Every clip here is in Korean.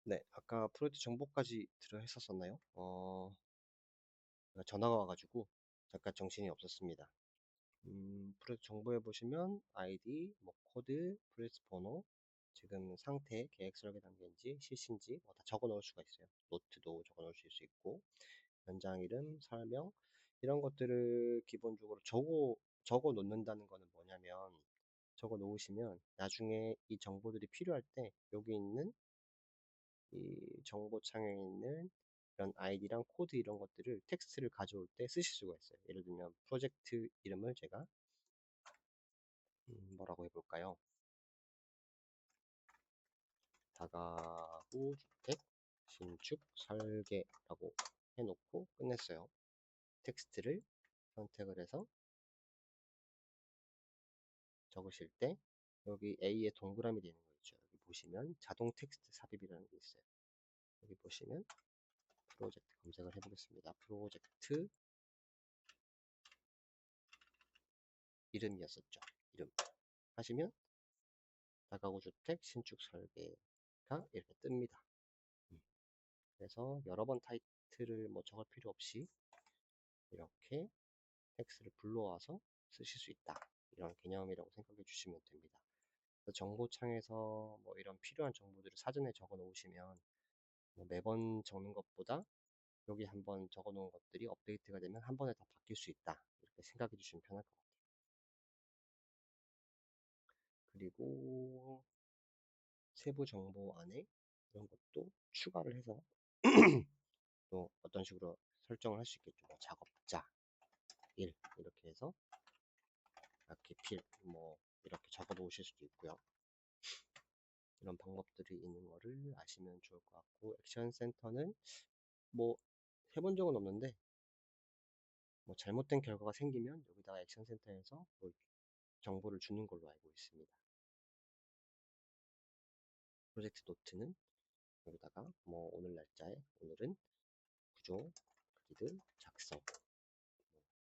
네, 아까 프로젝트 정보까지 들어 했었었나요? 제가 전화가 와가지고 잠깐 정신이 없었습니다. 프로젝트 정보에 보시면 아이디, 뭐 코드, 프로젝트 번호, 지금 상태, 계획 설계 단계인지 실시인지 다 적어 놓을 수가 있어요. 노트도 적어 놓으실 수 있고 연장 이름, 설명 이런 것들을 기본적으로 적어 놓는다는 거는 뭐냐면 적어 놓으시면 나중에 이 정보들이 필요할 때 여기 있는 이 정보창에 있는 이런 아이디랑 코드 이런 것들을 텍스트를 가져올 때 쓰실 수가 있어요. 예를 들면 프로젝트 이름을 제가 뭐라고 해볼까요? 다가구 주택 신축 설계라고 해놓고 끝냈어요. 텍스트를 선택을 해서 적으실 때 여기 A에 동그라미 되는 거 있죠. 여기 보시면 자동 텍스트 삽입이라는 게 있어요. 여기 보시면 프로젝트 검색을 해보겠습니다. 프로젝트 이름이었었죠. 이름 하시면 다가구 주택 신축 설계가 이렇게 뜹니다. 음, 그래서 여러 번 타이틀을 뭐 적을 필요 없이 이렇게 텍스트를 불러와서 쓰실 수 있다. 이런 개념이라고 생각해 주시면 됩니다. 정보창에서 뭐 이런 필요한 정보들을 사전에 적어 놓으시면 뭐 매번 적는 것보다 여기 한번 적어 놓은 것들이 업데이트가 되면 한 번에 다 바뀔 수 있다. 이렇게 생각해 주시면 편할 것 같아요. 그리고 세부 정보 안에 이런 것도 추가를 해서 또 어떤 식으로 설정을 할 수 있겠죠. 뭐 작업자 1 이렇게 해서 기필 뭐 이렇게 적어 놓으실 수도 있고요. 이런 방법들이 있는 거를 아시면 좋을 것 같고 액션 센터는 뭐 해본 적은 없는데 뭐 잘못된 결과가 생기면 여기다가 액션 센터에서 뭐 정보를 주는 걸로 알고 있습니다. 프로젝트 노트는 여기다가 뭐 오늘 날짜에 오늘은 구조 그리드 작성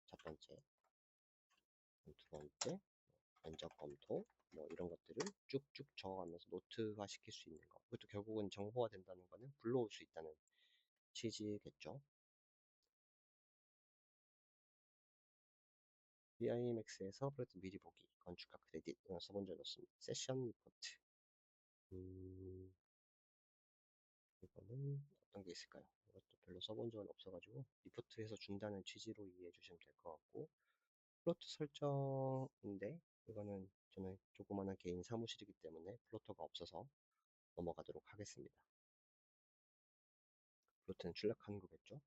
첫 번째 두 번째 면접 검토 뭐 이런 것들을 쭉쭉 적어가면서 노트화 시킬 수 있는 거. 그것도 결국은 정보화 된다는 거는 불러올 수 있다는 취지겠죠. BIMX에서 프로젝트 미리 보기, 건축가 크레딧 이런 써본 적이 없습니다. 세션 리포트. 음, 이거는 어떤 게 있을까요? 이것도 별로 써본 적은 없어가지고 리포트해서 준다는 취지로 이해해 주시면 될 것 같고 플로트 설정인데 이거는 저는 조그마한 개인 사무실이기 때문에 플로터가 없어서 넘어가도록 하겠습니다. 플로트는 출력하는 거겠죠.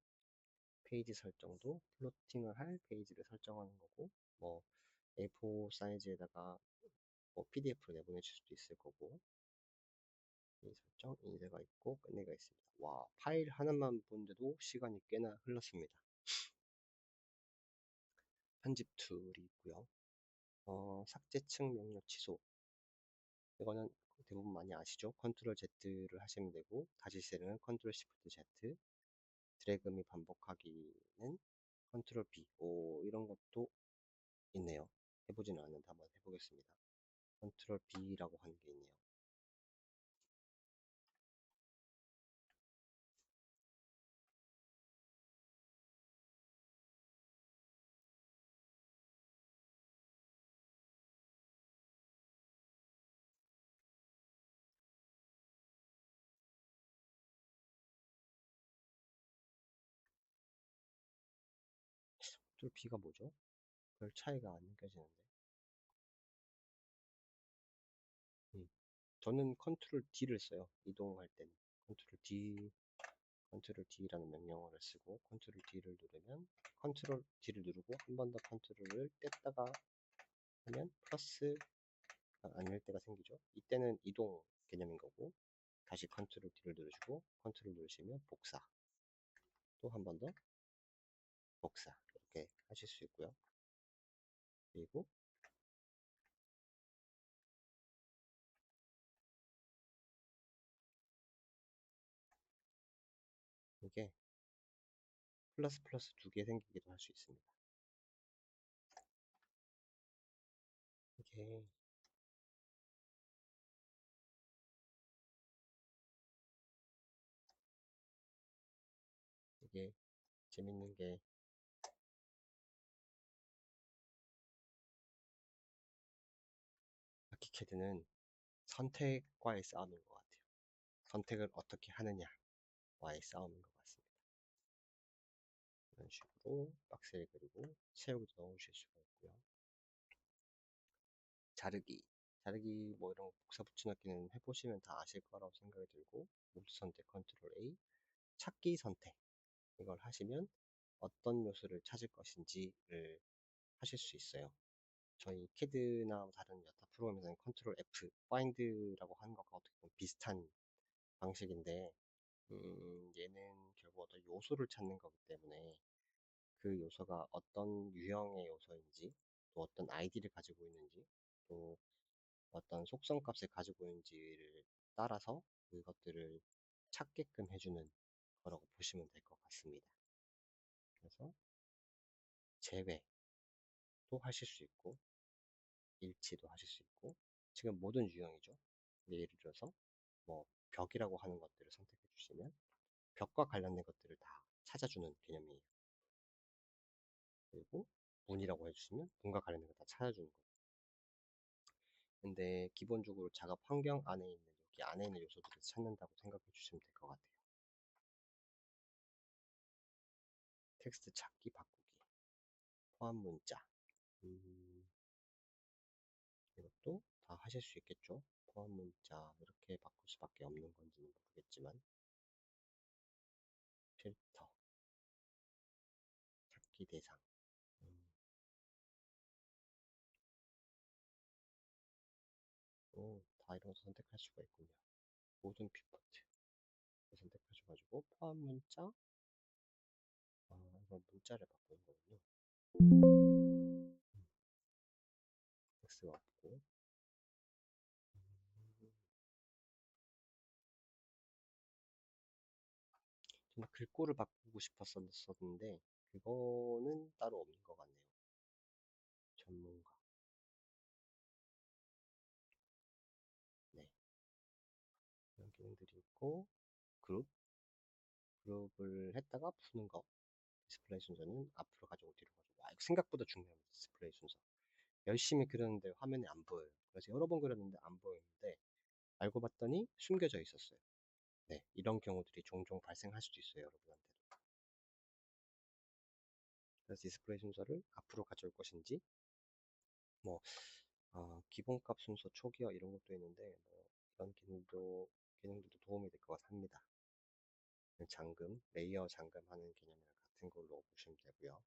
페이지 설정도 플로팅을 할 페이지를 설정하는 거고 뭐 A4 사이즈에다가 뭐 PDF로 내보내실 수도 있을 거고 이 설정 인쇄가 있고 끝내가 있습니다. 와 파일 하나만 보는데도 시간이 꽤나 흘렀습니다. 편집 툴이 있고요. 삭제층 명령 취소 이거는 대부분 많이 아시죠? 컨트롤 Z를 하시면 되고 다시 세는 컨트롤 Shift Z 드래그 및 반복하기는 컨트롤 B 오 이런 것도 있네요. 해보지는 않았는데 한번 해보겠습니다. 컨트롤 B라고 하는 게 있네요. 컨트롤 B가 뭐죠? 별 차이가 안 느껴지는데. 음, 저는 컨트롤 D를 써요. 이동할 때는. 컨트롤 D, 컨트롤 D라는 명령어를 쓰고 컨트롤 D를 누르면 컨트롤 D를 누르고 한 번 더 컨트롤을 뗐다가 하면 플러스 아닐 때가 생기죠. 이때는 이동 개념인 거고 다시 컨트롤 D를 누르시고 컨트롤 누르시면 복사 또 한 번 더 복사 이렇게 하실 수 있고요. 그리고 이게 플러스 플러스 두 개 생기기도 할 수 있습니다. 이게 재밌는 게 아키캐드는 선택과의 싸움인 것 같아요. 선택을 어떻게 하느냐와의 싸움인 것 같습니다. 이런 식으로 박스를 그리고 채우기도 넣으실 수가 있고요. 자르기. 자르기 뭐 이런 복사 붙여넣기는 해보시면 다 아실 거라고 생각이 들고, 모두 선택 컨트롤 A, 찾기 선택. 이걸 하시면 어떤 요소를 찾을 것인지를 하실 수 있어요. 저희 캐드나 다른 여타 프로그램에서는 컨트롤 F, find라고 하는 것과 어떻게 보면 비슷한 방식인데, 얘는 결국 어떤 요소를 찾는 거기 때문에 그 요소가 어떤 유형의 요소인지, 또 어떤 아이디를 가지고 있는지, 또 어떤 속성 값을 가지고 있는지를 따라서 그것들을 찾게끔 해주는 거라고 보시면 될 것 같습니다. 그래서 제외도 하실 수 있고, 일치도 하실 수 있고, 지금 모든 유형이죠. 근데 예를 들어서 뭐 벽이라고 하는 것들을 선택해 주시면 벽과 관련된 것들을 다 찾아주는 개념이에요. 그리고 문이라고 해주시면 문과 관련된 거 다 찾아주는 거예요. 근데 기본적으로 작업 환경 안에 있는 여기 안에 있는 요소들을 찾는다고 생각해 주시면 될 것 같아요. 텍스트 찾기 바꾸기, 포함 문자, 이것도 다 하실 수 있겠죠. 포함 문자 이렇게 바꿀 수밖에 없는 건지는 모르겠지만, 필터, 찾기 대상, 음, 다 이런 거 선택할 수가 있군요. 모든 뷰포트 선택하셔가지고 포함 문자, 이건 문자를 바꾸는 거군요. X가 없고, 저는 글꼴을 바꾸고 싶었었는데 그거는 따로 없는 것 같네요. 전문가. 네, 이런 기능들이 있고, 그룹, 그룹을 했다가 푸는 거. 디스플레이 순서는 앞으로 가지고 뒤로 가지고. 이거 생각보다 중요합니다. 디스플레이 순서. 열심히 그렸는데 화면에 안 보여요. 그래서 여러 번 그렸는데 안 보이는데 알고 봤더니 숨겨져 있었어요. 네, 이런 경우들이 종종 발생할 수도 있어요, 여러분한테도. 그래서 디스플레이 순서를 앞으로 가져올 것인지, 뭐 기본값 순서 초기화 이런 것도 있는데, 뭐 이런 기능들도 도움이 될 것 같습니다. 잠금, 레이어 잠금하는 개념이랑 같은 걸로 보시면 되고요.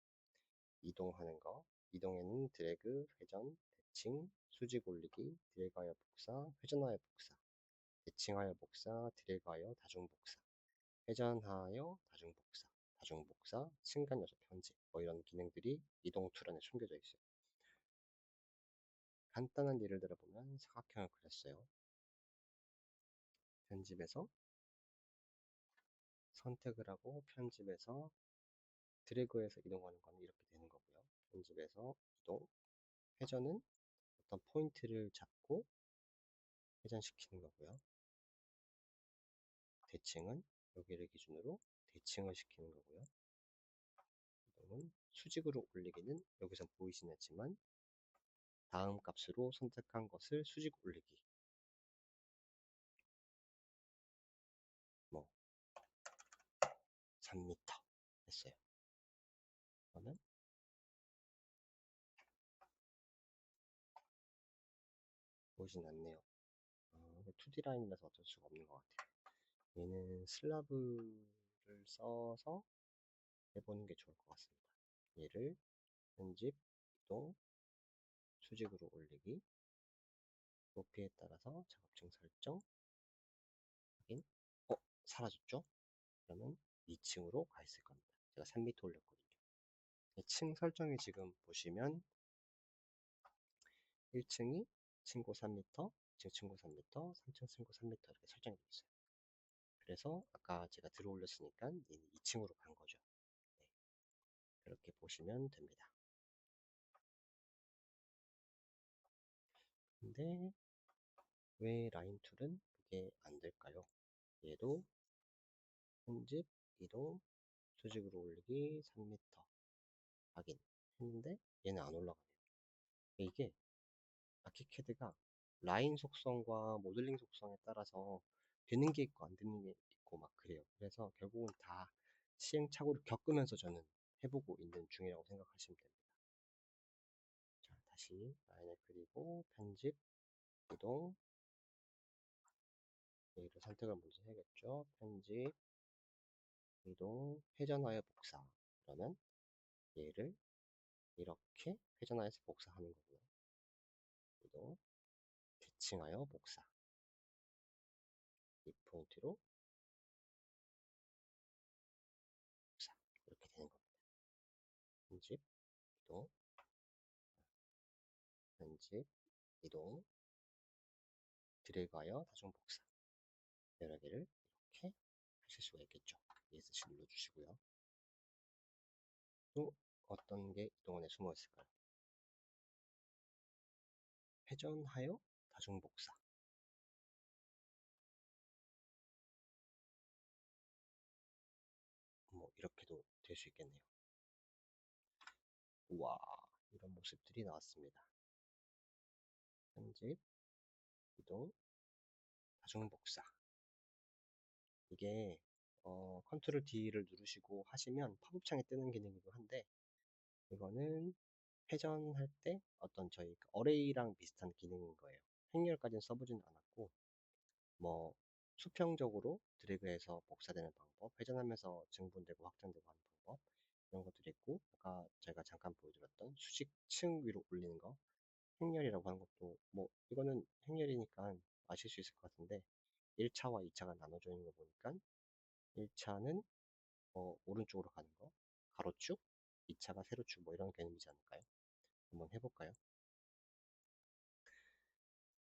이동하는 거, 이동에는 드래그, 회전, 대칭, 수직 올리기, 드래그하여 복사, 회전하여 복사, 대칭하여 복사, 드래그하여 다중 복사, 회전하여 다중 복사, 다중 복사, 층간 요소 편집, 뭐 이런 기능들이 이동 툴 안에 숨겨져 있어요. 간단한 예를 들어보면 사각형을 그렸어요. 편집에서 선택을 하고 편집에서 드래그해서 이동하는 건 이렇게 되는 거고요. 편집에서 이동, 회전은 어떤 포인트를 잡고 회전시키는 거고요. 대칭은 여기를 기준으로 대칭을 시키는 거고요. 이동은 수직으로 올리기는 여기서 보이진 않지만 다음 값으로 선택한 것을 수직 올리기, 뭐 3m 했어요. 그러면 보이진 않네요. 2D 라인이라서 어쩔 수가 없는 것 같아요. 얘는 슬라브를 써서 해보는 게 좋을 것 같습니다. 얘를 편집, 이동, 수직으로 올리기, 높이에 따라서 작업층 설정, 확인, 사라졌죠? 그러면 2층으로 가 있을 겁니다. 제가 3m 올렸거든요. 층 설정이 지금 보시면 1층이 층고 3m, 2층 층고 3m, 3층 층고 3m 이렇게 설정이 되어 있어요. 그래서 아까 제가 들어 올렸으니까 2층으로 간 거죠. 네, 그렇게 보시면 됩니다. 근데 왜 라인 툴은 그게 안 될까요? 얘도 편집, 이동, 수직으로 올리기 3m 확인 했는데 얘는 안 올라가네요. 이게 아키캐드가 라인 속성과 모델링 속성에 따라서 되는 게 있고 안 되는 게 있고 막 그래요. 그래서 결국은 다 시행착오를 겪으면서 저는 해보고 있는 중이라고 생각하시면 됩니다. 자, 다시 라인을 그리고 편집, 이동, 얘를 선택을 먼저 해야겠죠. 편집, 이동, 회전하여 복사. 그러면 얘를 이렇게 회전하여서 복사하는 거고요. 이동, 대칭하여 복사. 이 포인트로 복사. 이렇게 되는 겁니다. 편집, 이동, 편집, 이동, 드래그하여 다중 복사. 여러 개를 이렇게 하실 수가 있겠죠. ESC 눌러주시고요. 또 어떤 게 이동안에 숨어 있을까요? 회전하여 다중 복사. 뭐 이렇게도 될 수 있겠네요. 우와, 이런 모습들이 나왔습니다. 편집, 이동, 다중 복사. 이게 컨트롤 D를 누르시고 하시면 팝업 창에 뜨는 기능이기도 한데 이거는 회전할 때 어떤 저희 어레이랑 비슷한 기능인 거예요. 행렬까지는 써보진 않았고 뭐 수평적으로 드래그해서 복사되는 방법, 회전하면서 증분되고 확장되고 하는 방법 이런 것들이 있고 아까 제가 잠깐 보여드렸던 수직 층 위로 올리는 거 행렬이라고 하는 것도 뭐 이거는 행렬이니까 아실 수 있을 것 같은데 1차와 2차가 나눠져 있는 거 보니까 1차는 오른쪽으로 가는 거 가로축, 2차가 세로축 뭐 이런 개념이지 않을까요? 한번 해볼까요?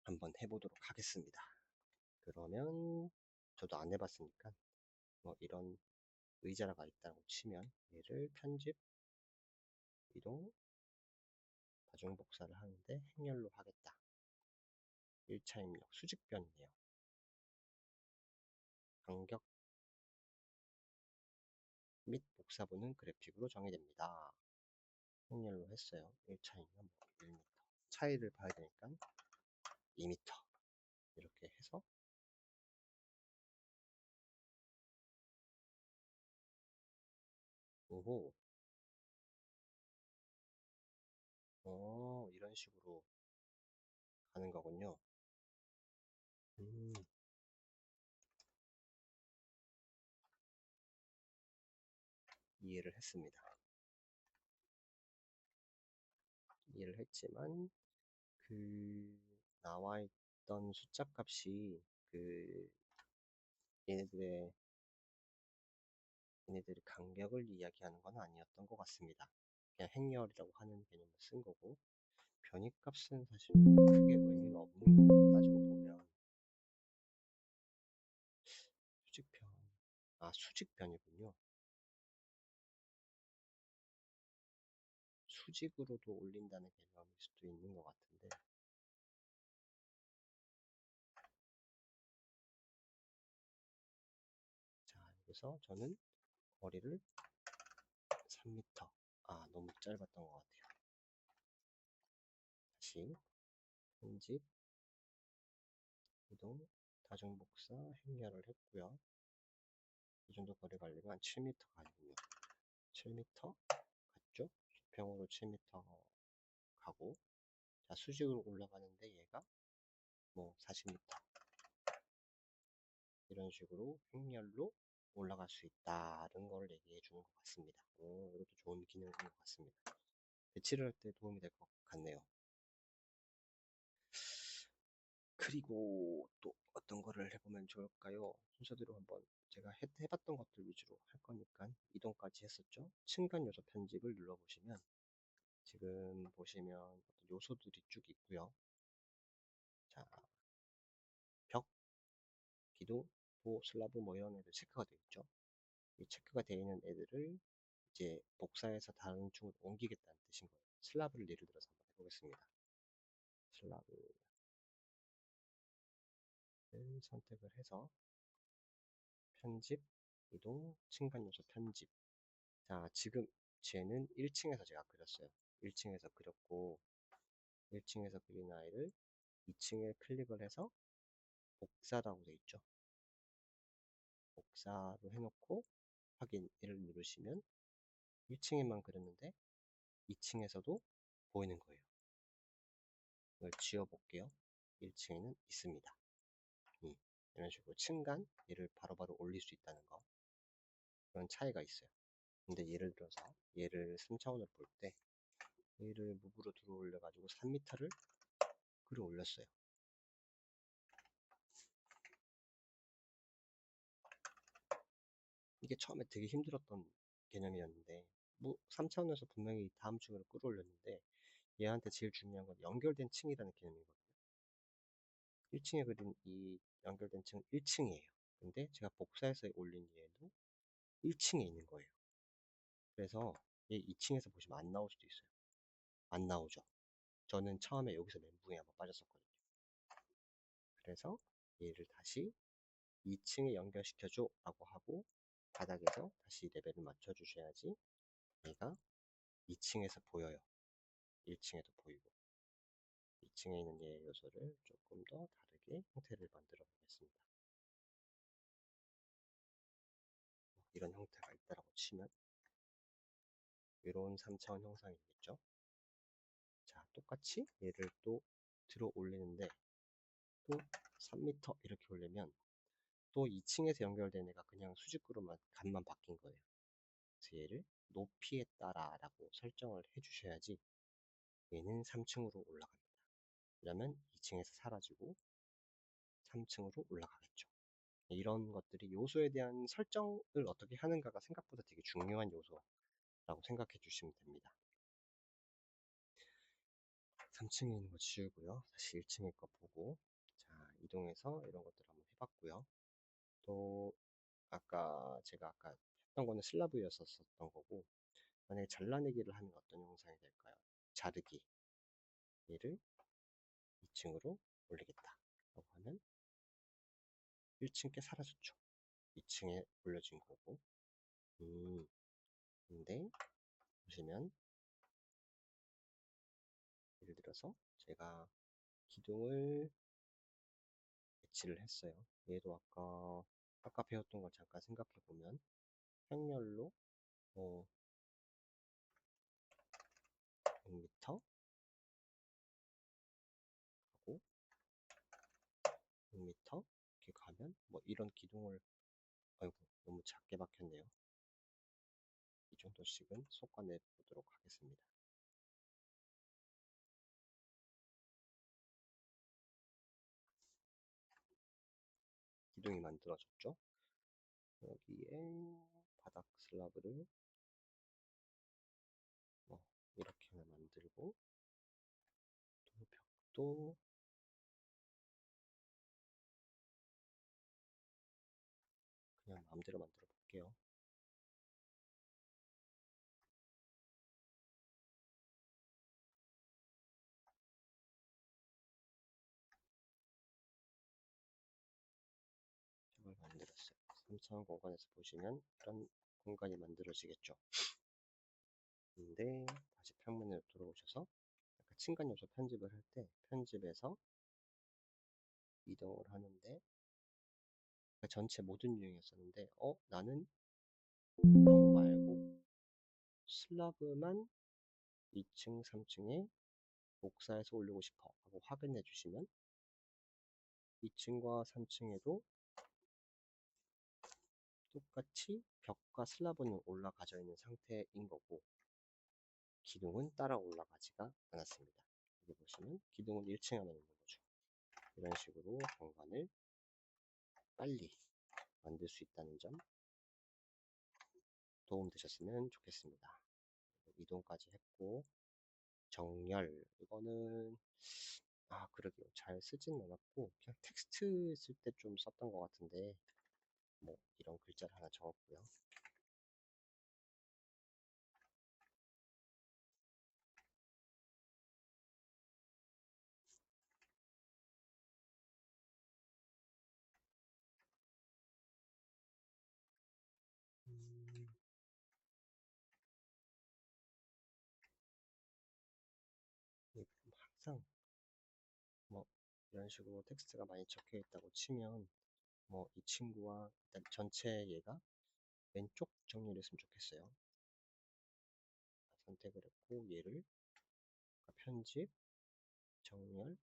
한번 해보도록 하겠습니다. 그러면 저도 안 해봤으니까 뭐 이런 의자가 있다고 치면 얘를 편집, 이동, 다중 복사를 하는데 행렬로 하겠다. 1차 입력 수직변이네요. 간격 및 복사부는 그래픽으로 정의됩니다. 행렬로 했어요. 1차이면 뭐 1m. 차이를 봐야 되니까 2m. 이렇게 해서 오호, 이런 식으로 가는 거군요. 음, 이해를 했습니다. 이해를 했지만 그 나와 있던 숫자 값이 그 얘네들의 얘네들의 간격을 이야기하는 건 아니었던 것 같습니다. 그냥 행렬이라고 하는 개념을 쓴 거고 변이값은 사실 크게 의미가 없는 거 따지고 보면 수직변 수직변이군요. 수직으로도 올린다는 개념일 수도 있는 것 같은데 자 여기서 저는 거리를 3m 너무 짧았던 것 같아요. 다시 편집, 이동, 다중 복사, 행렬을 했고요. 이 정도 거리 가려면 7m 가야군요. 7m 갔죠? 수평으로 7m 가고 자 수직으로 올라가는데 얘가 뭐 40m 이런 식으로 행렬로 올라갈 수 있다는 걸 얘기해 주는 것 같습니다. 이것도 좋은 기능인 것 같습니다. 배치를 할 때 도움이 될 것 같네요. 그리고 또 어떤 거를 해보면 좋을까요? 순서대로 한번 제가 해봤던 것들 위주로 할 거니까 이동까지 했었죠. 층간 요소 편집을 눌러보시면 지금 보시면 어떤 요소들이 쭉 있고요. 자, 벽, 기둥, 도, 슬라브 뭐 이런 애들 체크가 되어 있죠. 이 체크가 되어 있는 애들을 이제 복사해서 다른 층으로 옮기겠다는 뜻인 거예요. 슬라브를 예를 들어서 한번 해보겠습니다. 슬라브를 선택을 해서 편집, 이동, 층간 요소 편집 자, 지금 쟤는 1층에서 제가 그렸어요. 1층에서 그렸고 1층에서 그린 아이를 2층에 클릭을 해서 복사라고 돼 있죠. 복사로 해놓고 확인을 누르시면 1층에만 그렸는데 2층에서도 보이는 거예요. 이걸 지워볼게요. 1층에는 있습니다. 이런 식으로 층간 얘를 바로바로 올릴 수 있다는 거, 그런 차이가 있어요. 근데 예를 들어서 얘를 3차원으로 볼 때 얘를 무브로 들어 올려 가지고 3m를 끌어 올렸어요. 이게 처음에 되게 힘들었던 개념이었는데, 뭐 3차원에서 분명히 다음 층으로 끌어올렸는데 얘한테 제일 중요한 건 연결된 층이라는 개념이거든요. 1층에 그린 이 연결된 층은 1층이에요. 근데 제가 복사해서 올린 얘도 1층에 있는 거예요. 그래서 얘 2층에서 보시면 안 나올 수도 있어요. 안 나오죠. 저는 처음에 여기서 멘붕에 한번 빠졌었거든요. 그래서 얘를 다시 2층에 연결시켜줘 라고 하고 바닥에서 다시 레벨을 맞춰 주셔야지 얘가 2층에서 보여요. 1층에도 보이고. 2층에 있는 얘 요소를 조금 더 다르게 형태를 만들어 보겠습니다. 이런 형태가 있다라고 치면 이런 3차원 형상이겠죠. 자, 똑같이 얘를 또 들어 올리는데 또 3m 이렇게 올리면 또 2층에서 연결된 애가 그냥 수직으로만 값만 바뀐 거예요. 그래서 얘를 높이에 따라 라고 설정을 해 주셔야지 얘는 3층으로 올라갑니다. 그러면 2층에서 사라지고 3층으로 올라가겠죠. 이런 것들이 요소에 대한 설정을 어떻게 하는가가 생각보다 되게 중요한 요소라고 생각해 주시면 됩니다. 3층에 있는 거 지우고요. 다시 1층에 거 보고, 자, 이동해서 이런 것들 한번 해봤고요. 또 제가 아까 했던 거는 슬라브였었던 거고, 만약에 잘라내기를 하면 어떤 영상이 될까요? 자르기. 얘를 2층으로 올리겠다 라고 하면 1층 게 사라졌죠. 2층에 올려진 거고. 근데 보시면 예를 들어서 제가 기둥을 배치를 했어요. 얘도 아까 배웠던 걸 잠깐 생각해 보면 평렬로 100m 하고 100m 이렇게 가면 뭐 이런 기둥을, 아이고 너무 작게 박혔네요. 이 정도씩은 솎아내 보도록 하겠습니다. 기둥이 만들어졌죠. 여기에 바닥 슬라브를 이렇게 하나 만들고, 또 벽도 그냥 마음대로 만들어 볼게요. 벽을 만들었어요. 3차원 공간에서 보시면 이런 공간이 만들어지겠죠. 근데 다시 평면으로 들어오셔서 아까 층간 요소 편집을 할 때 편집에서 이동을 하는데 전체 모든 유형이었었는데 나는 벽 말고 슬라브만 2층, 3층에 복사해서 올리고 싶어 하고 확인해 주시면 2층과 3층에도 똑같이 벽과 슬라브는 올라가져 있는 상태인 거고 기둥은 따라 올라가지가 않았습니다. 여기 보시면 기둥은 1층에만 있는 거죠. 이런 식으로 공간을 빨리 만들 수 있다는 점 도움 되셨으면 좋겠습니다. 이동까지 했고, 정렬 이거는 그러게요, 잘 쓰진 않았고 그냥 텍스트 쓸 때 좀 썼던 것 같은데 뭐 이런 글자를 하나 적었고요. 책상, 뭐 이런 식으로 텍스트가 많이 적혀 있다고 치면 뭐 이 친구와 일단 전체 얘가 왼쪽 정렬을 했으면 좋겠어요. 선택을 했고 얘를 편집, 정렬,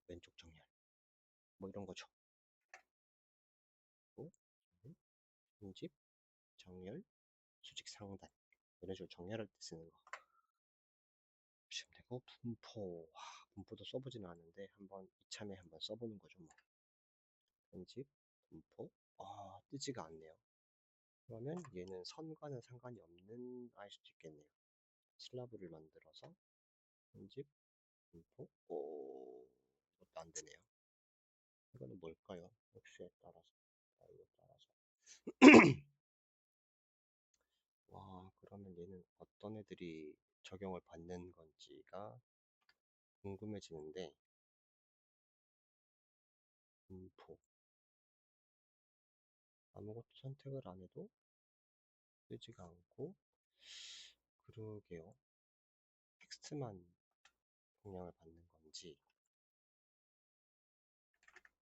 왼쪽 정렬 뭐 이런 거죠. 그리고 편집, 정렬, 수직 상단 이런 식으로 정렬할 때 쓰는 거 보시면 되고 분포, 분포도 써보지는 않은데 한번 이참에 한번 써보는 거죠. 뭐 편집, 분포, 뜨지가 않네요. 그러면 얘는 선과는 상관이 없는 아이일 수도 있겠네요. 슬라브를 만들어서 편집, 분포, 이것도 안 되네요. 이거는 뭘까요? 역시에 따라서, 이에 따라서. 와, 그러면 얘는 어떤 애들이 적용을 받는 건지가 궁금해지는데, 분포. 아무것도 선택을 안 해도 뜨지가 않고, 그러게요. 텍스트만 영향을 받는 건지,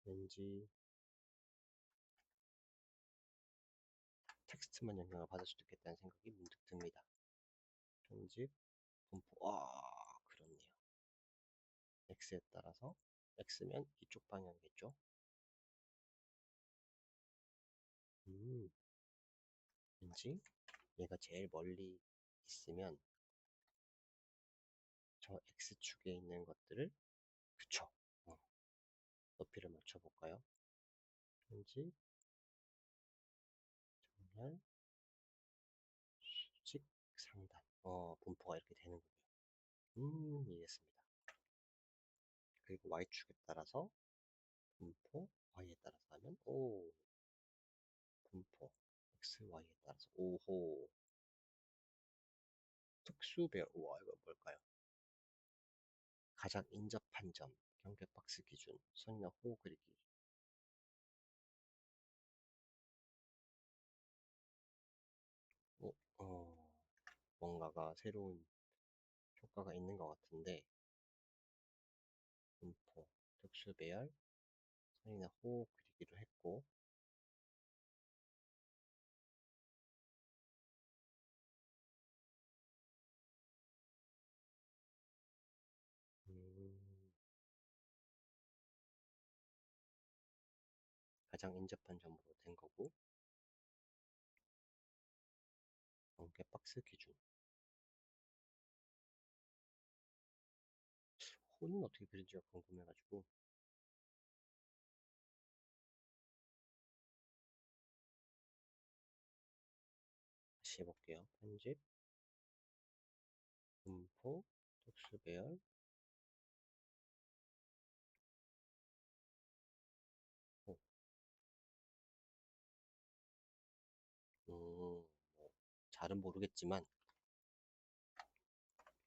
왠지 텍스트만 영향을 받을 수도 있겠다는 생각이 문득 듭니다. 편집, 분포, 그렇네요. X에 따라서, X면 이쪽 방향이겠죠? 왠지 얘가 제일 멀리 있으면 저 X축에 있는 것들을, 그쵸? 높이를 맞춰볼까요? 편집, 정렬, 수직, 상단. 분포가 이렇게 되는 거예요. 이해했습니다. 그리고 Y축에 따라서 분포, Y에 따라서 하면, 분포, X, Y에 따라서, 오호. 특수배열, 우와, 이거 뭘까요? 가장 인접한 점, 경계 박스 기준, 선이나 호 그리기. 어, 어, 뭔가가 새로운 효과가 있는 것 같은데, 분포, 특수배열, 선이나 호 그리기로 했고, 음, 가장 인접한 점으로 된 거고, 경계 박스 기준. 호는 어떻게 그린지가 궁금해가지고, 다시 해볼게요. 편집, 분포, 특수배열, 호. 뭐, 잘은 모르겠지만,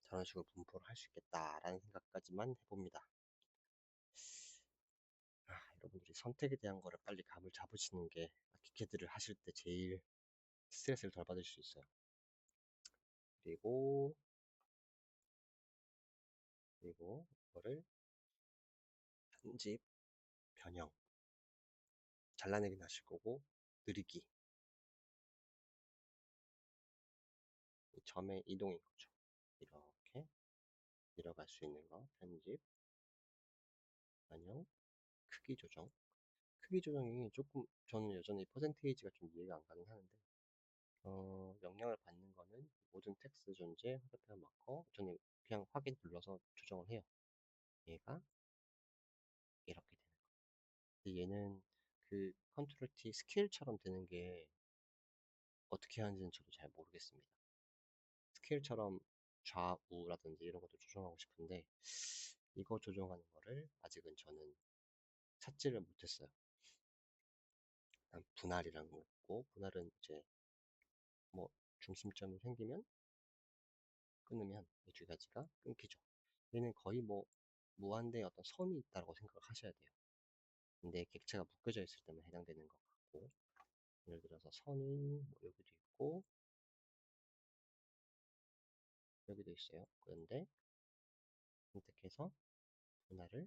저런 식으로 분포를 할 수 있겠다라는 생각까지만 해봅니다. 여러분들이 선택에 대한 거를 빨리 감을 잡으시는 게 키캐드를 하실 때 제일 스트레스를 덜 받을 수 있어요. 그리고 이거를 편집, 변형, 잘라내긴 하실 거고 느리기, 이 점의 이동인 거죠. 이렇게 내려갈 수 있는 거 편집, 변형, 크기 조정. 크기 조정이 조금 저는 여전히 퍼센테이지가 좀 이해가 안 가긴 하는데 영향을 받는 거는 모든 텍스트 존재, 화살표 마커 저는 그냥 확인 눌러서 조정을 해요. 얘가 이렇게 되는 거예요. 근데 얘는 그 컨트롤 T 스케일처럼 되는 게 어떻게 하는지는 저도 잘 모르겠습니다. 스케일처럼 좌우라든지 이런 것도 조정하고 싶은데 이거 조정하는 거를 아직은 저는 찾지를 못했어요. 일단 분할이라는 거 있고 분할은 이제 뭐 중심점이 생기면 끊으면 이 두 가지가 끊기죠. 얘는 거의 뭐 무한대의 어떤 선이 있다고 생각을 하셔야 돼요. 근데 객체가 묶여져 있을 때만 해당되는 것 같고 예를 들어서 선이 뭐 여기도 있고 여기도 있어요. 그런데 선택해서 분할을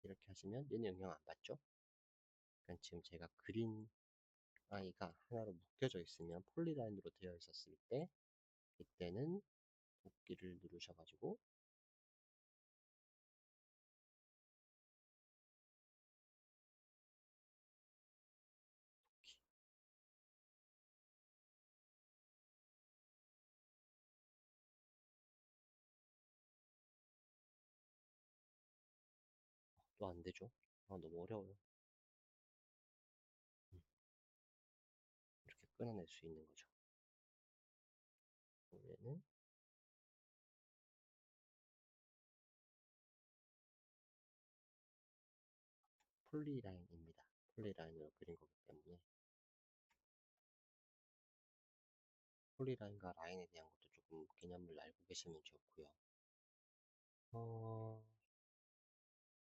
이렇게 하시면 얘는 영향 안 받죠. 그러니까 지금 제가 그린 아이가 하나로 묶여져 있으면 폴리라인으로 되어 있었을 때 이때는 복귀를 누르셔가지고 또 안 되죠. 너무 어려워요. 이렇게 끊어낼 수 있는 거죠. 얘는 폴리라인입니다. 폴리라인으로 그린 거기 때문에 폴리라인과 라인에 대한 것도 조금 개념을 알고 계시면 좋고요.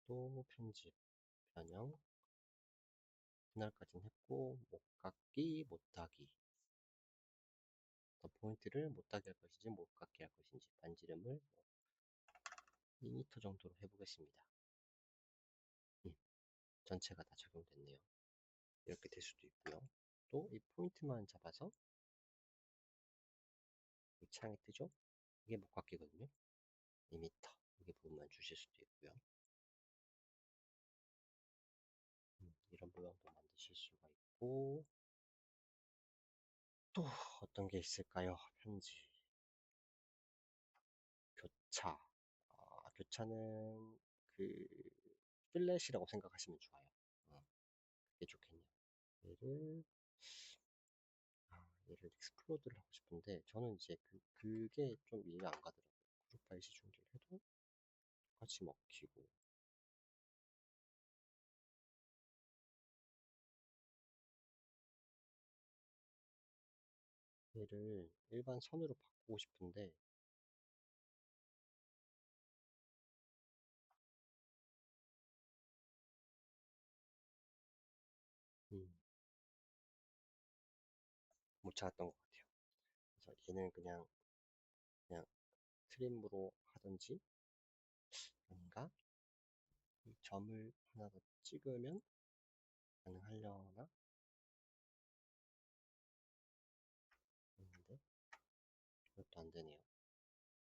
또 편집, 변형, 분할까지는 했고 못깎기, 못하기 포인트를 못하게 할 것인지 못깎게 할 것인지 반지름을 2m 정도로 해보겠습니다. 전체가 다 적용됐네요. 이렇게 될 수도 있고요. 또 이 포인트만 잡아서 이 창이 뜨죠? 이게 목깎이거든요. 2m 여기 부분만 주실 수도 있고요. 이런 모양도 만드실 수가 있고 또 어떤 게 있을까요? 편지, 교차. 교차는 그 필렛이라고 생각하시면 좋아요. 그게 좋겠네요. 얘를 얘를 익스플로드를 하고 싶은데 저는 이제 그게 좀 이해가 안 가더라고요. 그룹 파일 시중기를 해도 똑같이 먹히고 얘를 일반 선으로 바꾸고 싶은데 음, 못 찾았던 것 같아요. 그래서 얘는 그냥 트림으로 하든지 아닌가 이 점을 하나 더 찍으면 가능하려나 했는데 이것도 안 되네요.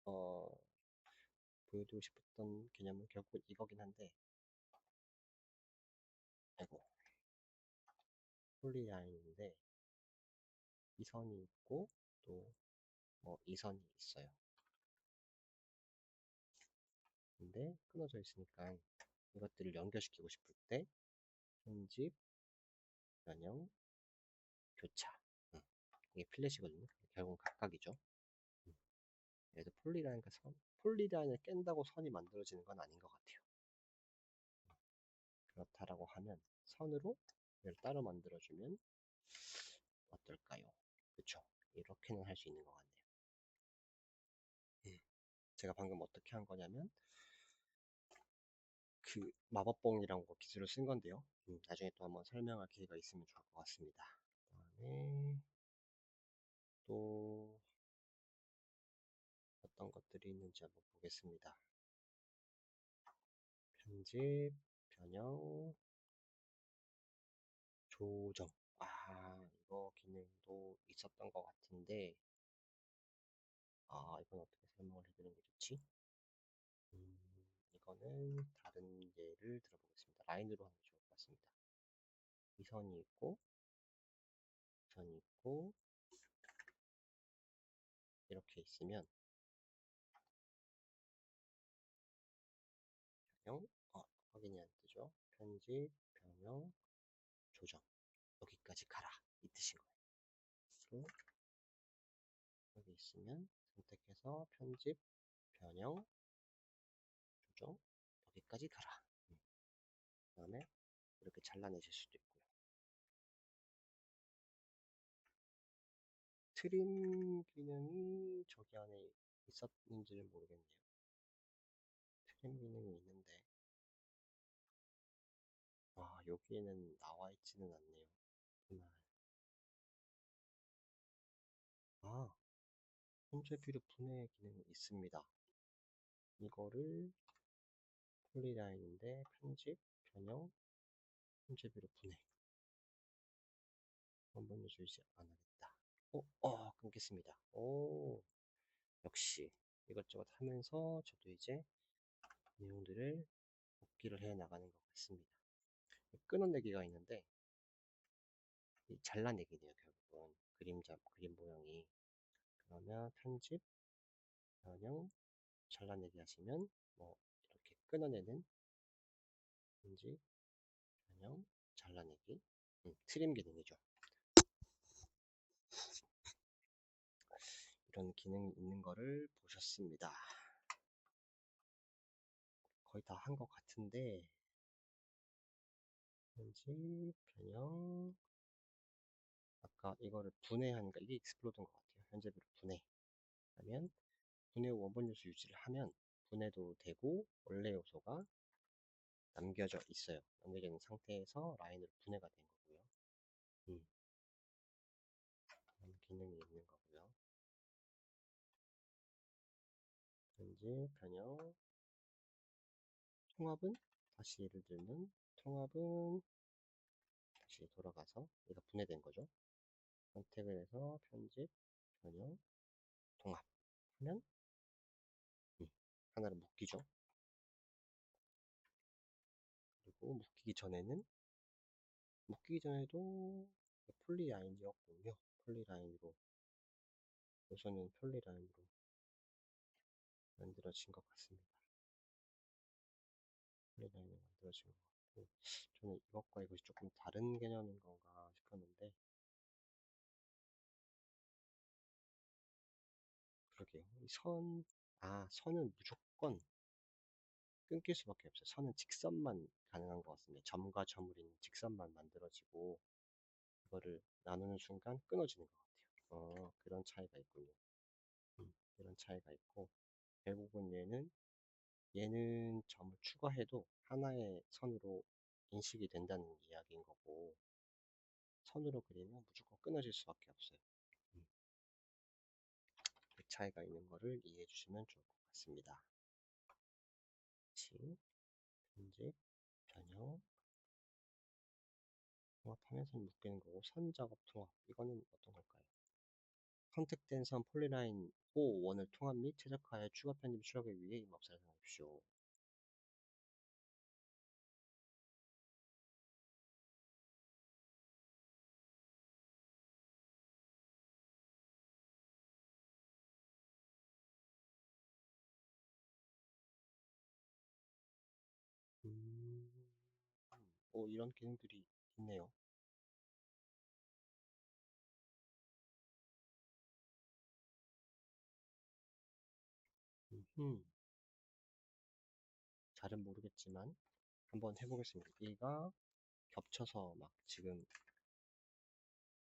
어, 보여드리고 싶었던 개념은 결국 이거긴 한데 아이고 폴리라인인데 이 선이 있고 또 뭐 이 선이 있어요. 근데 끊어져 있으니까 이것들을 연결시키고 싶을 때 편집, 변형, 교차 이게 필렛이거든요. 결국은 각각이죠. 그래서 폴리라인을 깬다고 선이 만들어지는 건 아닌 것 같아요. 그렇다라고 하면 선으로 얘를 따로 만들어주면 어떨까요? 그쵸? 이렇게는 할 수 있는 것 같네요. 제가 방금 어떻게 한 거냐면 그 마법봉이라는 거 기술을 쓴 건데요. 나중에 또 한번 설명할 기회가 있으면 좋을 것 같습니다. 그다음에 또 어떤 것들이 있는지 한번 보겠습니다. 편집, 변형, 조정. 이거 기능도 있었던 것 같은데, 이건 어떻게 설명을 해드리는 게 좋지? 이거는 다른 예를 들어보겠습니다. 라인으로 하는 게 좋을 것 같습니다. 이 선이 있고, 이 선이 있고, 이렇게 있으면, 변형, 확인이 안 뜨죠? 편집, 변형, 조정. 여기까지 가라. 이 뜻인 거예요. 또 여기 있으면 선택해서 편집, 변형, 조정, 여기까지 가라. 그 다음에 이렇게 잘라내실 수도 있고요. 트림 기능이 저기 안에 있었는지는 모르겠네요. 트림 기능이 있는데, 여기에는 나와 있지는 않네요. 분할. 아, 현재 비료 분해 기능이 있습니다. 이거를 폴리라인인데 편집, 변형, 편집으로 분해. 원본 유지 안 하겠다. 끊겠습니다. 역시 이것저것 하면서 저도 이제 내용들을 복기를 해 나가는 것 같습니다. 끊어내기가 있는데 잘라내기네요. 결국은 그림 모양이. 그러면 편집, 변형, 잘라내기 하시면 뭐 이렇게 끊어내는 편집, 변형, 잘라내기, 트림 기능이죠. 이런 기능이 있는 거를 보셨습니다. 거의 다 한 것 같은데 편집, 변형, 아까 이거를 분해하니까 이게 익스플로드인 것 같아요. 현재비로 분해하면 분해 후 원본 요소 유지를 하면 분해도 되고 원래 요소가 남겨져 있어요. 남겨져 있는 상태에서 라인으로 분해가 된 거고요. 그런 기능이 있는 거고요. 편집, 변형, 통합은 다시 예를 들면 통합은 다시 돌아가서 얘가 분해된 거죠. 선택을 해서 편집, 변형, 통합하면 하나를 묶이죠. 그리고 묶이기 전에도 폴리라인이었군요. 폴리라인으로 요소는 폴리라인으로 만들어진 것 같습니다. 폴리라인으로 만들어진 것 같고 저는 이것과 이것이 조금 다른 개념인 건가 싶었는데 그러게요. 선은 무조건 끊길 수밖에 없어요. 선은 직선만 가능한 것 같습니다. 점과 점을 잇는 직선만 만들어지고 이거를 나누는 순간 끊어지는 것 같아요. 그런 차이가 있군요. 이런 차이가 있고 결국은 얘는 점을 추가해도 하나의 선으로 인식이 된다는 이야기인 거고 선으로 그리면 무조건 끊어질 수밖에 없어요. 그 차이가 있는 거를 이해해 주시면 좋을 것 같습니다. 같이 편집, 변형, 통합하면서 묶이는 거고 선 작업 통합 이거는 어떤 걸까요? 선택된 선 폴리라인 호 원을 통합 및 최적화해 추가 편집 출력을 위해 임업사를 사용하십시오. 음, 이런 기능들이 있네요. 잘은 모르겠지만 한번 해보겠습니다. 얘가 겹쳐서 막 지금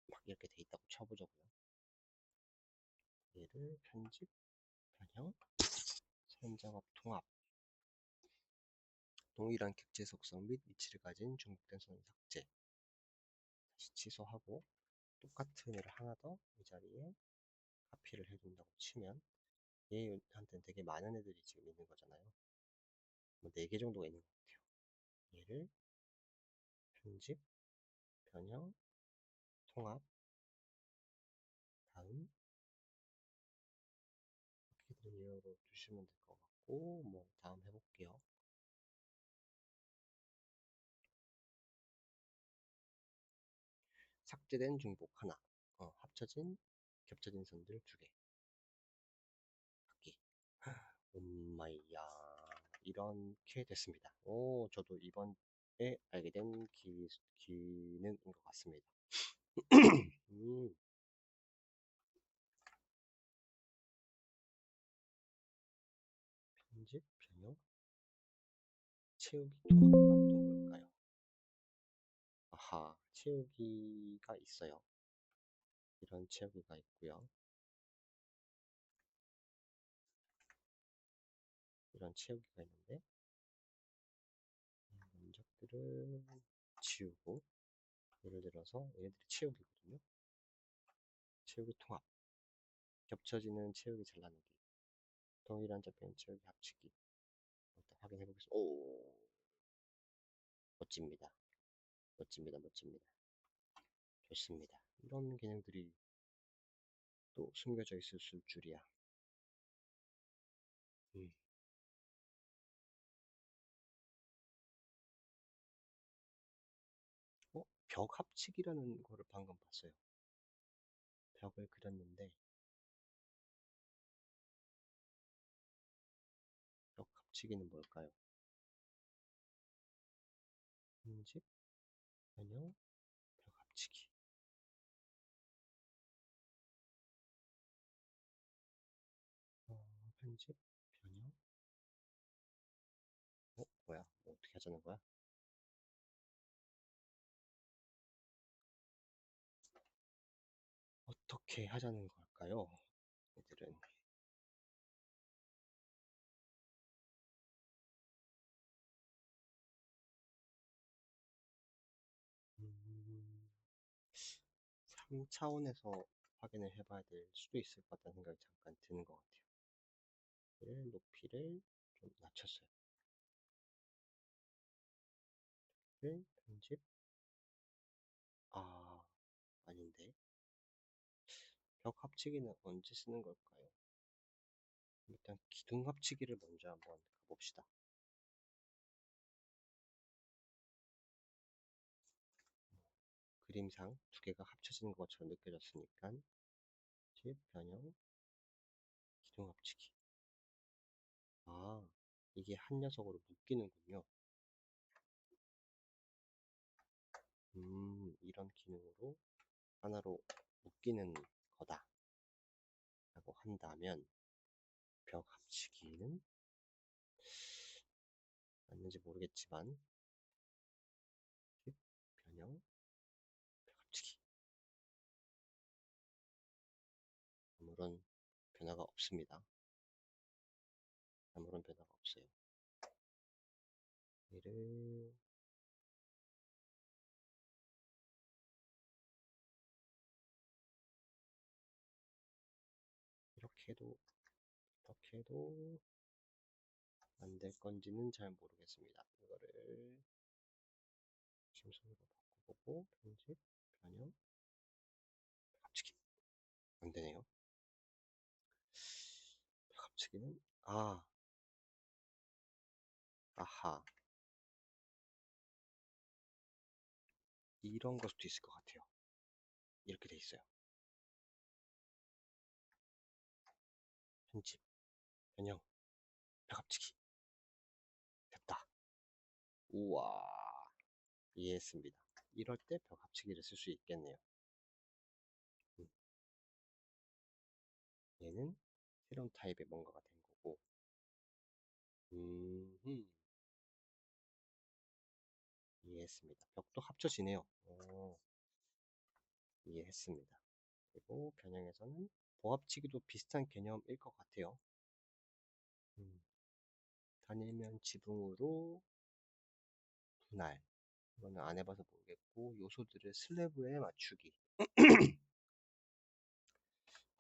막 이렇게 돼 있다고 쳐보자고요. 얘를 편집, 변형, 선작업 통합, 동일한 객체 속성 및 위치를 가진 중복된 선을 삭제. 다시 취소하고 똑같은 애를 하나 더 이 자리에 카피를 해둔다고 치면 얘한테는 되게 많은 애들이 지금 있는 거잖아요. 뭐 4개 정도가 있는 것 같아요. 얘를 편집, 변형, 통합, 다음 이렇게 예어로 두시면 될 것 같고 뭐 다음 해볼게요. 삭제된 중복 하나, 겹쳐진 선들 2개, 받기. 엄마이야, 이렇게 됐습니다. 저도 이번에 알게 된 기능인 것 같습니다. 음, 편집, 변형, 채우기 통합이란 또 뭘까요? 아하, 채우기가 있어요. 이런 채우기가 있고요. 이런 채우기가 있는데 면적들을 지우고 예를 들어서 얘네들이 채우기거든요. 채우기 통합, 겹쳐지는 채우기 잘라내기, 동일한 접변 채우기 합치기, 확인해 보겠습니다. 오, 멋집니다. 멋집니다. 멋집니다. 좋습니다. 이런 기능들이 또 숨겨져 있을 줄이야. 음. 벽 합치기라는 거를 방금 봤어요. 벽을 그렸는데 벽 합치기는 뭘까요? 편집, 변형, 벽 합치기. 편집, 변형. 뭐야? 어떻게 하자는 거야? 어떻게 하자는 걸까요? 얘들은. 음, 3차원에서 확인을 해봐야 될 수도 있을 것 같다는 생각이 잠깐 드는 것 같아요. 높이를 좀 낮췄어요. 편집. 아, 아닌데. 벽 합치기는 언제 쓰는 걸까요? 일단 기둥 합치기를 먼저 한번 가봅시다. 그림상 두 개가 합쳐지는 것처럼 느껴졌으니까 집, 변형, 기둥 합치기. 아, 이게 한 녀석으로 묶이는군요. 이런 기능으로 하나로 묶이는 거다 라고 한다면 벽 합치기는 맞는지 모르겠지만 집, 변형, 벽 합치기. 아무런 변화가 없습니다. 아무런 변화가 없어요. 얘를 이렇게 해도 이렇게 해도 안 될 건지는 잘 모르겠습니다. 이거를 심선으로 바꿔보고 편집, 변형, 합치기. 안 되네요. 합치기는 아하, 이런 걸 수도 있을 것 같아요. 이렇게 돼 있어요. 편집, 변형, 합치기. 됐다. 우와, 이해했습니다. 이럴 때 벽 합치기를 쓸 수 있겠네요. 음, 얘는 새로운 타입의 뭔가가 된 거고. 이해했습니다. 벽도 합쳐지네요. 이해했습니다. 그리고 변형에서는 보합치기도 비슷한 개념일 것 같아요. 음, 단일면 지붕으로 분할. 이거는 안 해봐서 모르겠고, 요소들을 슬래브에 맞추기.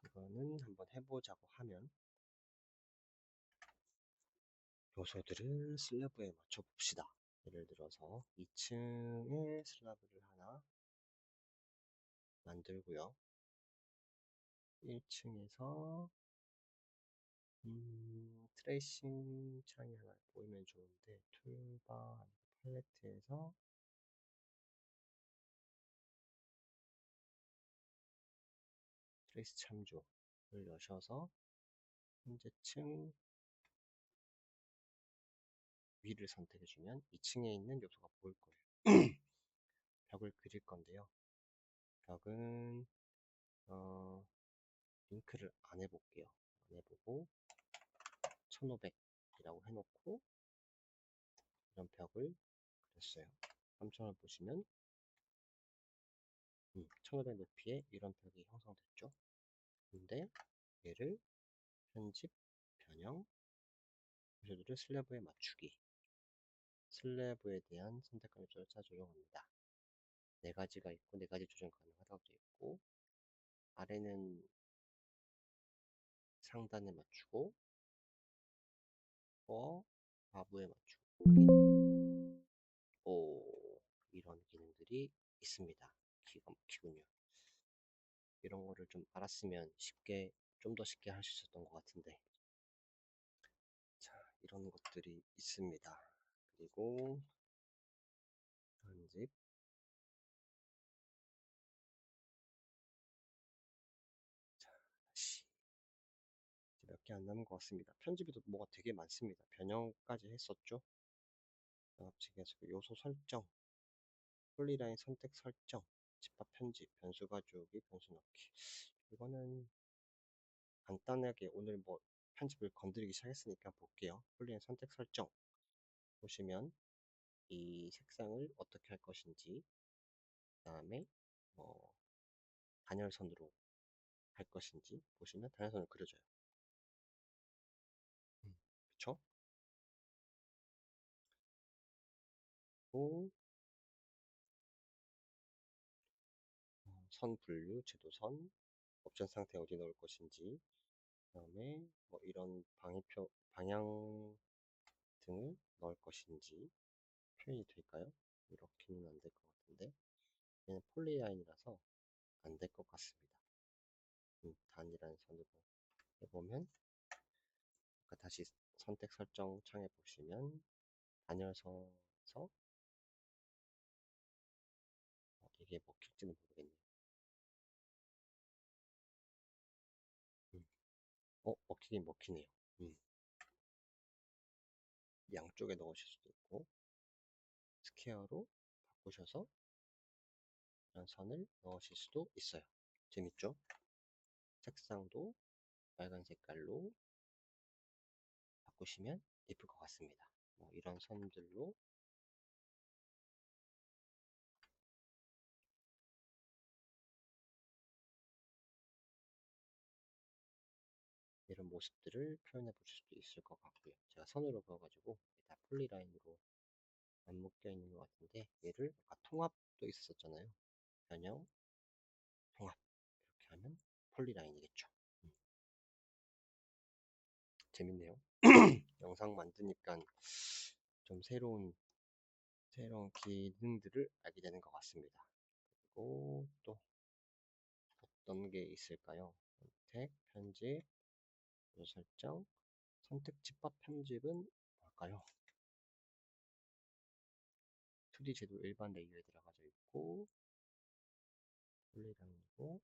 이거는 한번 해보자고 하면, 요소들을 슬래브에 맞춰봅시다. 예를 들어서 2층에 슬라브를 하나 만들고요. 1층에서 트레이싱 창이 하나 보이면 좋은데 툴바 팔레트에서 트레이스 참조를 여셔서 현재층 위를 선택해주면 2층에 있는 요소가 보일 거예요. 벽을 그릴 건데요. 벽은 링크를 안 해볼게요. 안 해보고 1500이라고 해놓고 이런 벽을 그렸어요. 3000을 보시면 1500 높이에 이런 벽이 형성됐죠. 근데 얘를 편집, 변형, 요소들을 슬래브에 맞추기. 슬래브에 대한 선택 간접적으로 조정합니다. 네 가지가 있고 네 가지 조정 가능하다고 되어 있고 아래는 상단에 맞추고 하부에 맞추고 확인. 오, 이런 기능들이 있습니다. 기가 막히군요. 이런 거를 좀 알았으면 좀 더 쉽게 할 수 있었던 것 같은데. 자, 이런 것들이 있습니다. 그리고 편집. 자, 다시 몇 개 안 남은 것 같습니다. 편집에도 뭐가 되게 많습니다. 변형까지 했었죠. 영업측에서 요소 설정, 폴리라인 선택 설정, 집합 편집, 변수 가져오기, 변수 넣기. 이거는 간단하게 오늘 뭐 편집을 건드리기 시작했으니까 볼게요. 폴리라인 선택 설정 보시면 이 색상을 어떻게 할 것인지, 그 다음에 뭐 단열선으로 할 것인지 보시면 단열선을 그려줘요. 그쵸? 또 선 분류, 제도선, 옵션 상태 어디 넣을 것인지, 그 다음에 뭐 이런 방향 등을 넣을 것인지 표현이 될까요? 이렇게는 안 될 것 같은데 얘는 폴리라인이라서 안 될 것 같습니다. 단이라는 선으로 해보면 아까 다시 선택 설정 창에 보시면 단열서서 이게 먹힐지는 모르겠네요. 음. 먹히긴 먹히네요. 음. 양쪽에 넣으실 수도 있고 스퀘어로 바꾸셔서 이런 선을 넣으실 수도 있어요. 재밌죠? 색상도 빨간 색깔로 바꾸시면 예쁠 것 같습니다. 뭐 이런 선들로 이런 모습들을 표현해 보실 수도 있을 것 같고요. 제가 선으로 그어가지고 다 폴리라인으로 안 묶여 있는 것 같은데 얘를 아까 통합도 있었잖아요. 변형, 통합 이렇게 하면 폴리라인이겠죠. 음, 재밌네요. 영상 만드니까 좀 새로운 기능들을 알게 되는 것 같습니다. 그리고 또 어떤 게 있을까요? 선택, 편집, 설정, 선택 집합 편집은 뭘까요? 2D 제도 일반 레이어에 들어가져 있고 폴리라인이고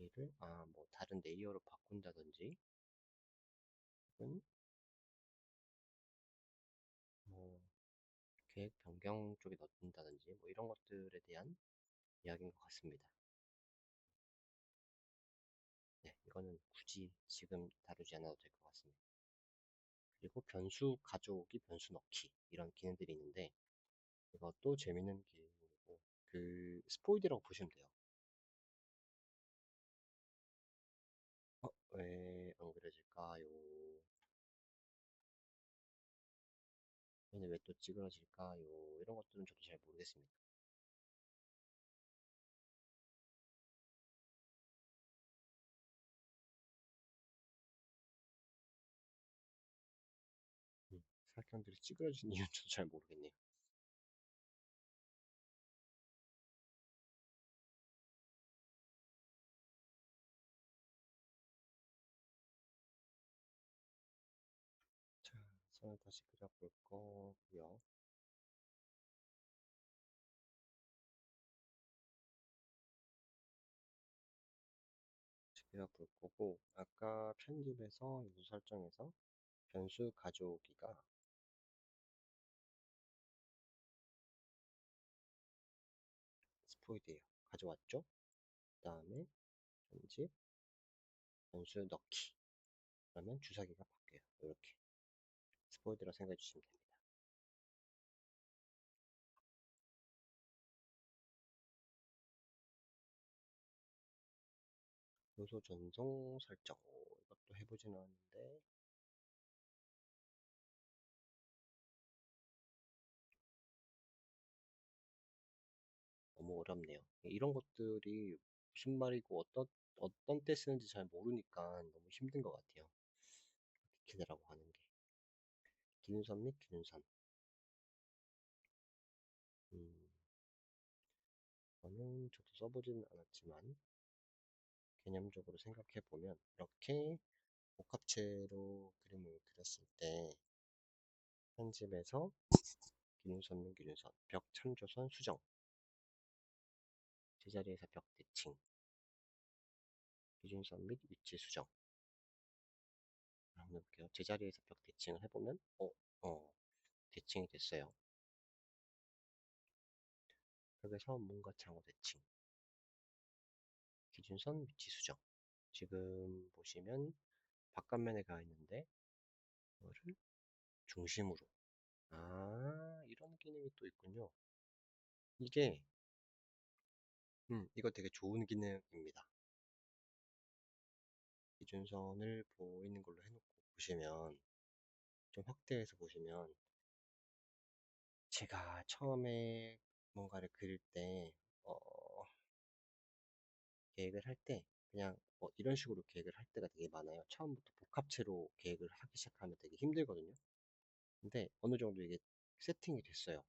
얘를 뭐 다른 레이어로 바꾼다든지 혹은 뭐 계획 변경 쪽에 넣는다든지 뭐 이런 것들에 대한 이야기인 것 같습니다. 네, 이거는 굳이 지금 다루지 않아도 될 것 같습니다. 그리고 변수 가져오기, 변수 넣기 이런 기능들이 있는데 이것도 재밌는 기능이고 그 스포이드라고 보시면 돼요. 왜 안 그려질까요? 얘는 왜 또 찌그러질까요? 이런 것들은 저도 잘 모르겠습니다. 사각형들이 찌그러지는 이유는 저도 잘 모르겠네요. 자, 선을 다시 그려볼 거고요. 그려볼 거고 아까 편집에서 요소 설정에서 변수 가져오기가 스포이드예요. 가져왔죠? 그 다음에 편집, 변수 넣기. 그러면 주사기가 바뀌어요. 이렇게 스포이드라 생각해 주시면 됩니다. 요소 전송 설정. 이것도 해보진 않았는데 너무 어렵네요. 이런 것들이 무슨 말이고 어떤 때 쓰는지 잘 모르니까 너무 힘든 것 같아요. 기계라고 하는 게. 기준선 및 기준선. 저는 저도 써보지는 않았지만 개념적으로 생각해 보면 이렇게 복합체로 그림을 그렸을 때 편집에서 기준선 및 기준선, 벽 참조선 수정, 제자리에서 벽 대칭, 기준선 및 위치 수정. 한번 해볼게요. 제자리에서 벽 대칭을 해보면 대칭이 됐어요. 벽에서 문과 창호 대칭, 기준선 위치 수정. 지금 보시면 바깥면에 가 있는데 이거를 중심으로. 이런 기능이 또 있군요. 이게 이거 되게 좋은 기능입니다. 기준선을 보이는 걸로 해놓고 보시면, 좀 확대해서 보시면, 제가 처음에 뭔가를 그릴 때 어, 계획을 할 때 그냥 이런 식으로 계획을 할 때가 되게 많아요. 처음부터 복합체로 계획을 하기 시작하면 되게 힘들거든요. 근데 어느 정도 이게 세팅이 됐어요.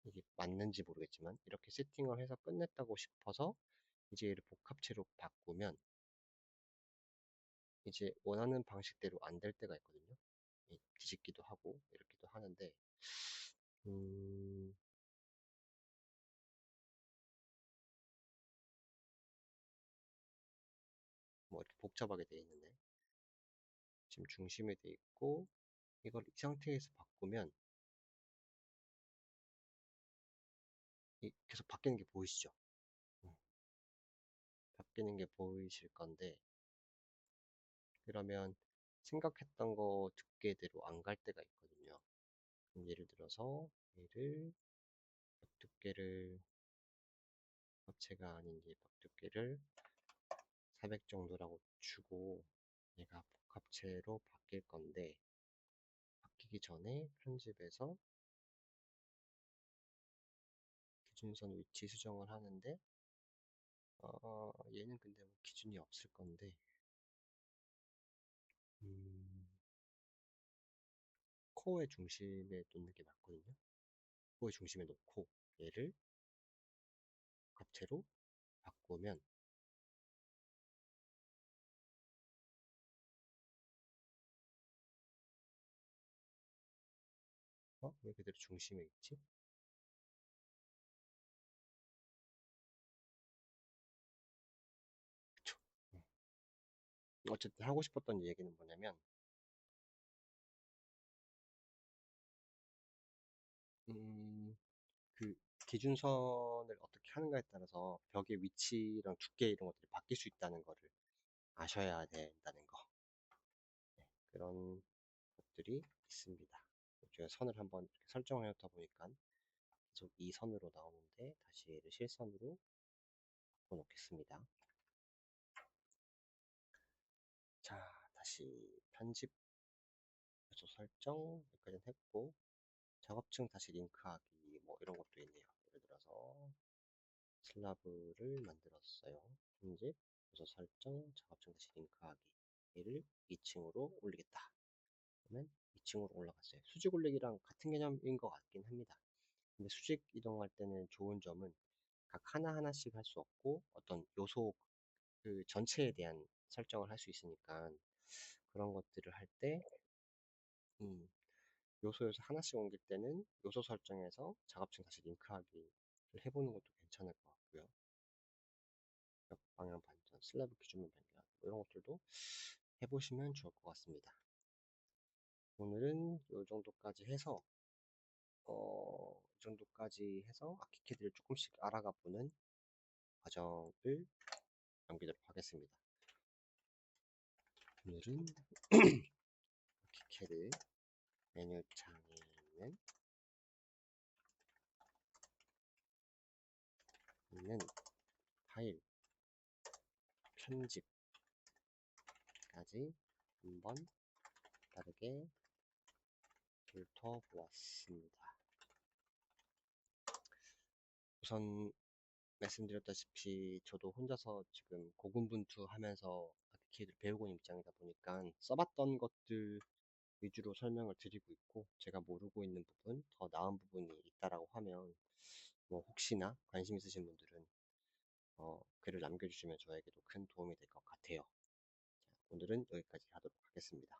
이게 맞는지 모르겠지만 이렇게 세팅을 해서 끝냈다고 싶어서 이제 얘를 복합체로 바꾸면 이제 원하는 방식대로 안 될 때가 있거든요. 뒤집기도 하고 이렇게도 하는데 음, 뭐 이렇게 복잡하게 되어 있는데 지금 중심에 되어 있고 이걸 이 상태에서 바꾸면 계속 바뀌는 게 보이시죠? 음, 바뀌는 게 보이실 건데 그러면 생각했던 거 두께대로 안 갈 때가 있거든요. 예를 들어서 얘를 벽 두께를 합체가 아닌 이 벽 두께를 400 정도라고 주고 얘가 복합체로 바뀔 건데 바뀌기 전에 편집에서 기준선 위치 수정을 하는데 얘는 근데 뭐 기준이 없을 건데 음, 코어의 중심에 놓는 게 맞거든요. 코어의 중심에 놓고 얘를 복합체로 바꾸면 왜 그대로 중심에 있지? 그쵸? 어쨌든 하고 싶었던 얘기는 뭐냐면 음, 그 기준선을 어떻게 하는가에 따라서 벽의 위치랑 두께 이런 것들이 바뀔 수 있다는 거를 아셔야 된다는 거. 네, 그런 것들이 있습니다. 제가 선을 한번 이렇게 설정을 해놓다 보니까 계속 이 선으로 나오는데 다시 얘를 실선으로 바꿔놓겠습니다. 자, 다시 편집 요소 설정 여기까지는 했고 작업층 다시 링크하기 뭐 이런 것도 있네요. 예를 들어서 슬라브를 만들었어요. 편집 요소 설정 작업층 다시 링크하기 얘를 2층으로 올리겠다. 그러면 2층으로 올라갔어요. 수직 올리기랑 같은 개념인 것 같긴 합니다. 근데 수직 이동할 때는 좋은 점은 각 하나하나씩 할 수 없고 어떤 요소 그 전체에 대한 설정을 할 수 있으니까 그런 것들을 할 때 요소에서 하나씩 옮길 때는 요소 설정에서 작업층 다시 링크하기를 해보는 것도 괜찮을 것 같고요. 벽 방향 반전, 슬래브 기준면 변경 뭐 이런 것들도 해보시면 좋을 것 같습니다. 오늘은 이 정도까지 해서 이 정도까지 해서 아키캐드를 조금씩 알아가 보는 과정을 남기도록 하겠습니다. 오늘은 아키캐드 메뉴창에 있는 파일 편집까지 한번 다르게 훑어보았습니다. 우선 말씀드렸다시피 저도 혼자서 지금 고군분투하면서 아키캐드를 배우고 있는 입장이다 보니까 써봤던 것들 위주로 설명을 드리고 있고, 제가 모르고 있는 부분, 더 나은 부분이 있다라고 하면 뭐 혹시나 관심 있으신 분들은 글을 남겨주시면 저에게도 큰 도움이 될 것 같아요. 자, 오늘은 여기까지 하도록 하겠습니다.